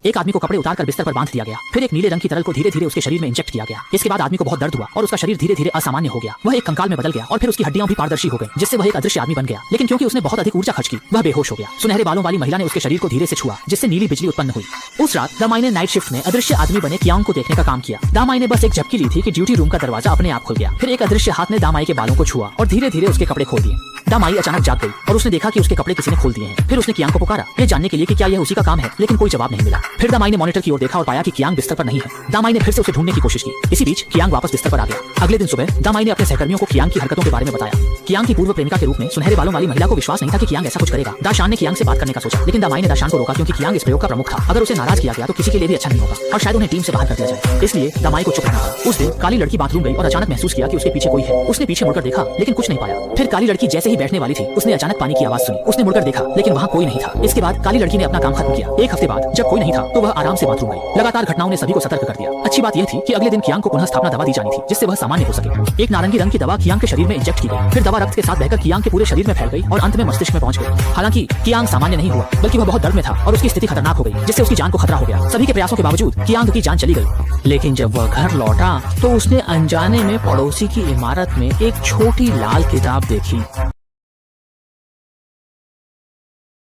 एक आदमी को कपड़े उतारकर बिस्तर पर बांध दिया गया। फिर एक नीले रंग की तरल को धीरे धीरे उसके शरीर में इंजेक्ट किया गया। इसके बाद आदमी को बहुत दर्द हुआ और उसका शरीर धीरे धीरे असामान्य हो गया। वह एक कंकाल में बदल गया और फिर उसकी हड्डियां भी पारदर्शी हो गई, जिससे वह एक अदृश्य आदमी बन गया। लेकिन क्योंकि उसने बहुत अधिक ऊर्जा खर्च की, वह बेहोश हो गया। सुनहरे बालों वाली महिला ने उसके शरीर को धीरे से छुआ, जिससे नीली बिजली उत्पन्न हुई। उस रात दामाई ने नाइट शिफ्ट में अदृश्य आदमी बने कियांग को देखने का काम किया। दामाई ने बस एक झपकी ली थी कि ड्यूटी रूम का दरवाजा अपने आप खुल गया। फिर एक अदृश्य हाथ ने दामाई के बालों को छुआ और धीरे धीरे उसके कपड़े खोल दिए। दामाई अचानक जाग गई और उसने देखा कि उसके कपड़े किसी ने खोल दिए हैं। फिर उसने कियांग को पुकारा, यह जानने के लिए कि क्या यह उसी का काम है, लेकिन कोई जवाब नहीं मिला। फिर दामाई ने मॉनिटर की ओर देखा और पाया कि कियांग बिस्तर पर नहीं है। दामाई ने फिर से उसे ढूंढने की कोशिश की। इसी बीच कियांग वापस बिस्तर पर आ गया। अगले दिन सुबह दामाई ने अपने सहकर्मियों को कियांग की हरकतों के बारे में बताया। कियांग की पूर्व प्रेमिका के रूप में सुनहरे बालों वाली महिला को विश्वास नहीं था कि कियांग ऐसा कुछ करेगा। दाशान ने कियांग से बात करने का सोचा, लेकिन दामाई ने दाशान को रोका क्योंकि कियांग इस प्रयोग का प्रमुख था। अगर उसे नाराज किया गया तो किसी के लिए भी अच्छा नहीं होगा और शायद उन्हें टीम से बाहर कर दिया जाए। इसलिए दामाई को चुप रहना पड़ा। उस दिन काली लड़की बाथरूम गई और अचानक महसूस किया कि उसके पीछे कोई है। उसने पीछे मुड़कर देखा लेकिन कुछ नहीं पाया। फिर काली लड़की जैसे ही बैठने वाली थी, उसने अचानक पानी की आवाज सुनी। उसने मुड़कर देखा लेकिन वहाँ कोई नहीं था। इसके बाद काली लड़की ने अपना काम खत्म किया। एक हफ्ते बाद जब कोई नहीं था तो वह आराम से बाथरूम गई। लगातार घटनाओं ने सभी को सतर्क कर दिया। अच्छी बात यह थी कि अगले दिन कियांग को पुनः स्थापना दवा दी जानी थी, जिससे वह सामान्य हो सके। एक नारंगी रंग की दवा कियांग के शरीर में इंजेक्ट की गई। फिर दवा रक्त के साथ बहकर कियांग के पूरे शरीर में फैल गई और अंत में मस्तिष्क में पहुंच गई। हालांकि कियांग सामान्य नहीं हुआ, बल्कि वह बहुत दर्द में था और उसकी स्थिति खतरनाक हो गई, जिससे उसकी जान को खतरा हो गया। सभी के प्रयासों के बावजूद कियांग की जान चली गई। लेकिन जब वह घर लौटा तो उसने अनजाने में पड़ोसी की इमारत में एक छोटी लाल किताब देखी।